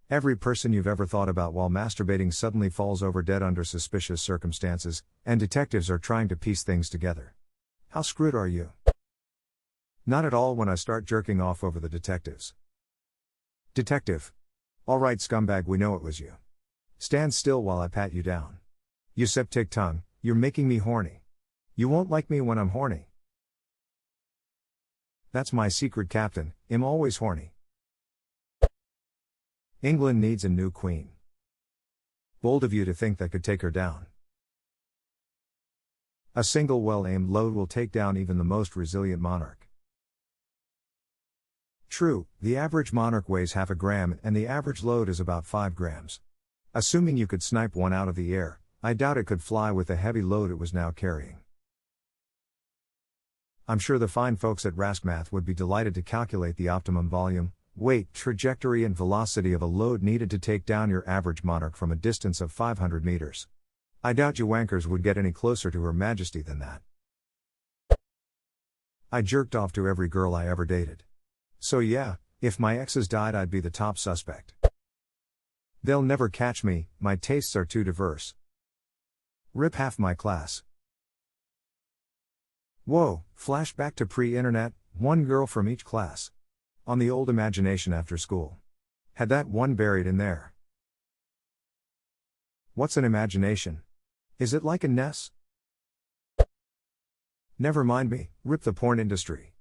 Every person you've ever thought about while masturbating suddenly falls over dead under suspicious circumstances, and detectives are trying to piece things together. How screwed are you? Not at all when I start jerking off over the detectives. Detective. All right, scumbag, we know it was you. Stand still while I pat you down. You septic tongue, you're making me horny. You won't like me when I'm horny. That's my secret, Captain, I'm always horny. England needs a new queen. Bold of you to think that could take her down. A single well-aimed load will take down even the most resilient monarch. True, the average monarch weighs half a gram and the average load is about 5 grams. Assuming you could snipe one out of the air, I doubt it could fly with the heavy load it was now carrying. I'm sure the fine folks at RaskMath would be delighted to calculate the optimum volume, weight, trajectory and velocity of a load needed to take down your average monarch from a distance of 500 meters. I doubt you wankers would get any closer to Her Majesty than that. I jerked off to every girl I ever dated. So yeah, if my exes died I'd be the top suspect. They'll never catch me, my tastes are too diverse. Rip half my class. Whoa, flashback to pre-internet, one girl from each class. On the old imagination after school. Had that one buried in there. What's an imagination? Is it like a NES? Never mind me, rip the porn industry.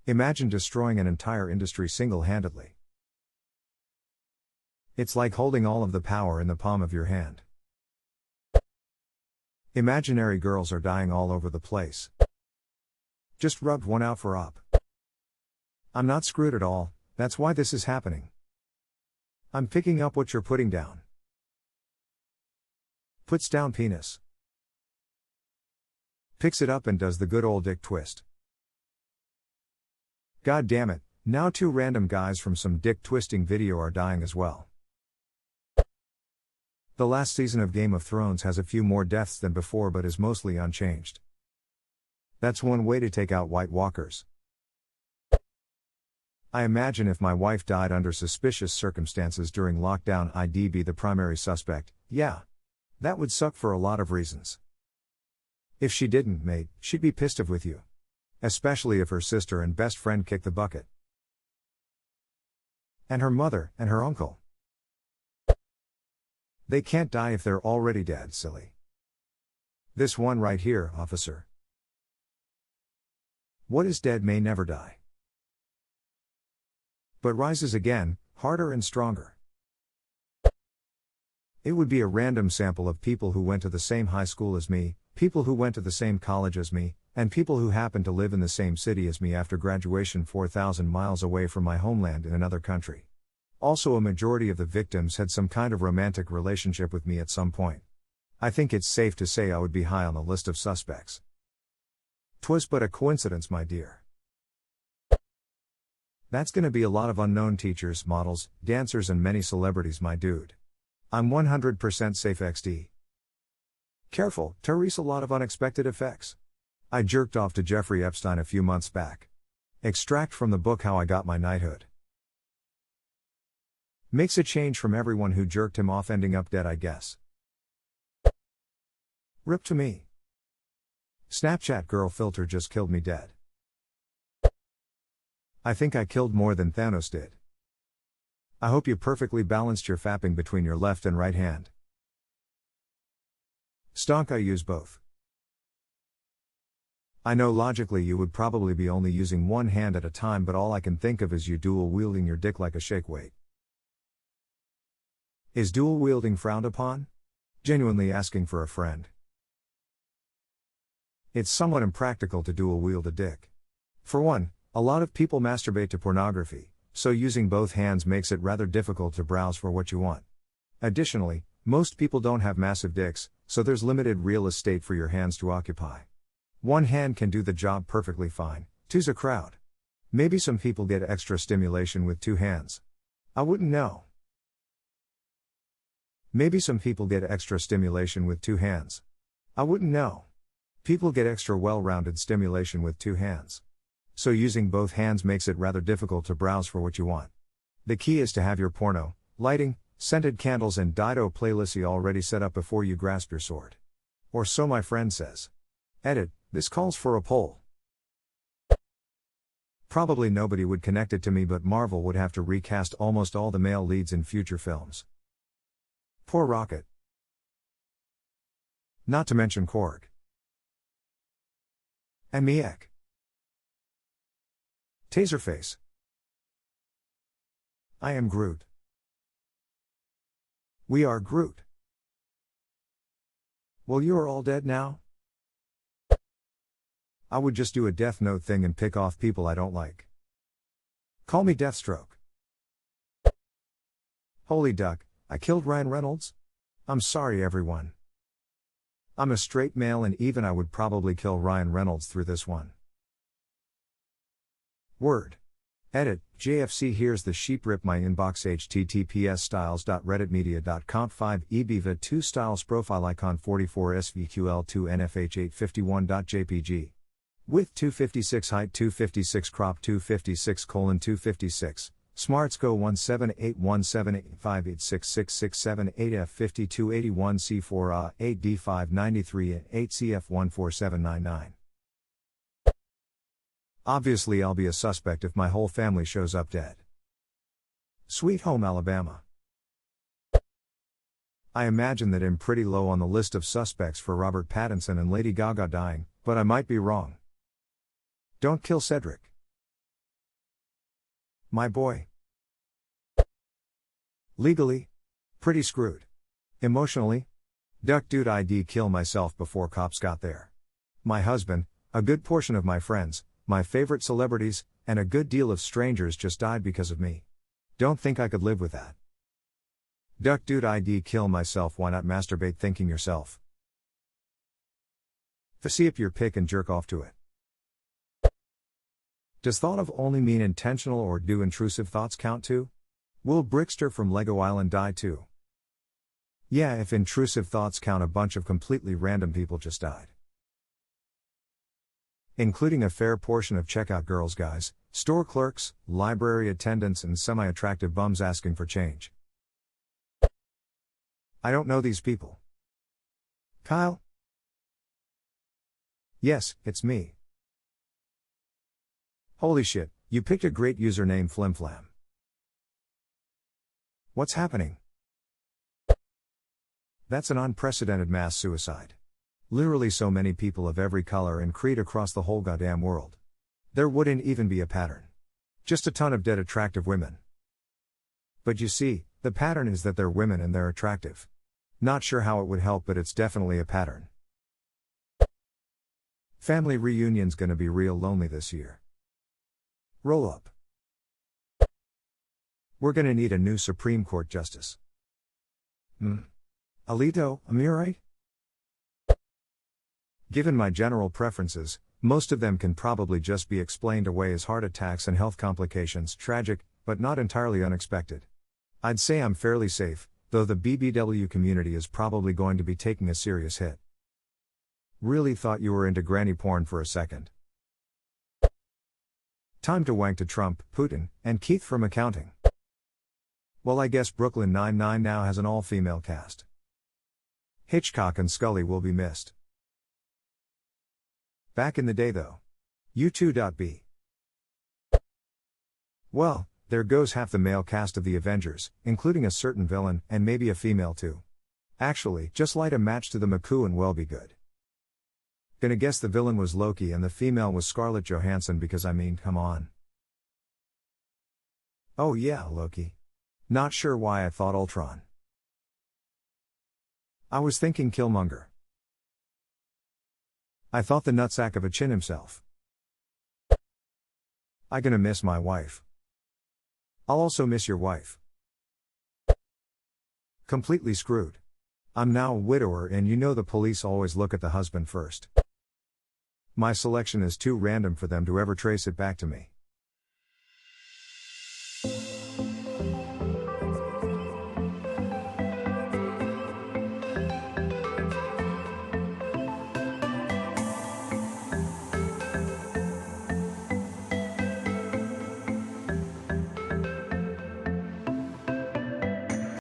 Imagine destroying an entire industry single-handedly. It's like holding all of the power in the palm of your hand. Imaginary girls are dying all over the place. Just rubbed one out for op. I'm not screwed at all, that's why this is happening. I'm picking up what you're putting down. Puts down penis. Picks it up and does the good old dick twist. God damn it, now 2 random guys from some dick twisting video are dying as well. The last season of Game of Thrones has a few more deaths than before but is mostly unchanged. That's one way to take out White Walkers. I imagine if my wife died under suspicious circumstances during lockdown I'd be the primary suspect, yeah. That would suck for a lot of reasons. If she didn't, mate, she'd be pissed off with you. Especially if her sister and best friend kicked the bucket. And her mother, and her uncle. They can't die if they're already dead, silly. This one right here, officer. What is dead may never die. But rises again, harder and stronger. It would be a random sample of people who went to the same high school as me, people who went to the same college as me, and people who happen to live in the same city as me after graduation 4,000 miles away from my homeland in another country. Also, a majority of the victims had some kind of romantic relationship with me at some point. I think it's safe to say I would be high on the list of suspects. 'Twas but a coincidence, my dear. That's gonna be a lot of unknown teachers, models, dancers and many celebrities, my dude. I'm 100% safe XD. Careful, Therese, a lot of unexpected effects. I jerked off to Jeffrey Epstein a few months back. Extract from the book How I Got My Knighthood. Makes a change from everyone who jerked him off ending up dead, I guess. Rip to me. Snapchat girl filter just killed me dead. I think I killed more than Thanos did. I hope you perfectly balanced your fapping between your left and right hand. Stonk, I use both. I know logically you would probably be only using one hand at a time, but all I can think of is you dual wielding your dick like a shake weight. Is dual wielding frowned upon? Genuinely asking for a friend. It's somewhat impractical to dual wield a dick. For one, a lot of people masturbate to pornography, so using both hands makes it rather difficult to browse for what you want. Additionally, most people don't have massive dicks, so there's limited real estate for your hands to occupy. One hand can do the job perfectly fine, two's a crowd. Maybe some people get extra stimulation with 2 hands. I wouldn't know. Maybe some people get extra stimulation with 2 hands. I wouldn't know. People get extra well-rounded stimulation with 2 hands. So using both hands makes it rather difficult to browse for what you want. The key is to have your porno, lighting, scented candles and Dido playlists already set up before you grasp your sword. Or so my friend says. Edit, this calls for a poll. Probably nobody would connect it to me, but Marvel would have to recast almost all the male leads in future films. Poor Rocket. Not to mention Korg. And Miek. Taserface. I am Groot. We are Groot. Well, you are all dead now? I would just do a Death Note thing and pick off people I don't like. Call me Deathstroke. Holy duck, I killed Ryan Reynolds? I'm sorry everyone. I'm a straight male and even I would probably kill Ryan Reynolds through this one. Word. Edit, JFC here's the sheep rip my inbox https styles.redditmedia.com 5 ebiva 2 styles profile icon 44 svql2 nfh 851.jpg. Width 256 height 256 crop 256:256, smarts go 1781785866678F5281C4A 8D593 and 8CF14799. Obviously I'll be a suspect if my whole family shows up dead. Sweet Home Alabama. I imagine that I'm pretty low on the list of suspects for Robert Pattinson and Lady Gaga dying, but I might be wrong. Don't kill Cedric. My boy. Legally? Pretty screwed. Emotionally? Duck dude I'd kill myself before cops got there. My husband, a good portion of my friends, my favorite celebrities, and a good deal of strangers just died because of me. Don't think I could live with that. Duck dude I'd kill myself. Why not masturbate thinking yourself? See up your pic and jerk off to it. Does thought of only mean intentional or do intrusive thoughts count too? Will Brickster from Lego Island die too? Yeah, if intrusive thoughts count, a bunch of completely random people just died. Including a fair portion of checkout girls, guys, store clerks, library attendants and semi-attractive bums asking for change. I don't know these people. Kyle? Yes, it's me. Holy shit, you picked a great username, Flimflam. What's happening? That's an unprecedented mass suicide. Literally so many people of every color and creed across the whole goddamn world. There wouldn't even be a pattern. Just a ton of dead attractive women. But you see, the pattern is that they're women and they're attractive. Not sure how it would help, but it's definitely a pattern. Family reunion's gonna be real lonely this year. Roll up. We're gonna need a new Supreme Court justice. Alito, Amirite? Given my general preferences, most of them can probably just be explained away as heart attacks and health complications, tragic, but not entirely unexpected. I'd say I'm fairly safe, though the BBW community is probably going to be taking a serious hit. Really thought you were into granny porn for a second. Time to wank to Trump, Putin, and Keith from accounting. Well, I guess Brooklyn Nine-Nine now has an all-female cast. Hitchcock and Scully will be missed. Back in the day though. U2.B. Well, there goes half the male cast of the Avengers, including a certain villain, and maybe a female too. Actually, just light a match to the McCoo and well be good. Gonna guess the villain was Loki and the female was Scarlett Johansson because I mean, come on. Oh yeah, Loki. Not sure why I thought Ultron. I was thinking Killmonger. I thought the nutsack of a chin himself. I gonna miss my wife. I'll also miss your wife. Completely screwed. I'm now a widower and you know the police always look at the husband first. My selection is too random for them to ever trace it back to me.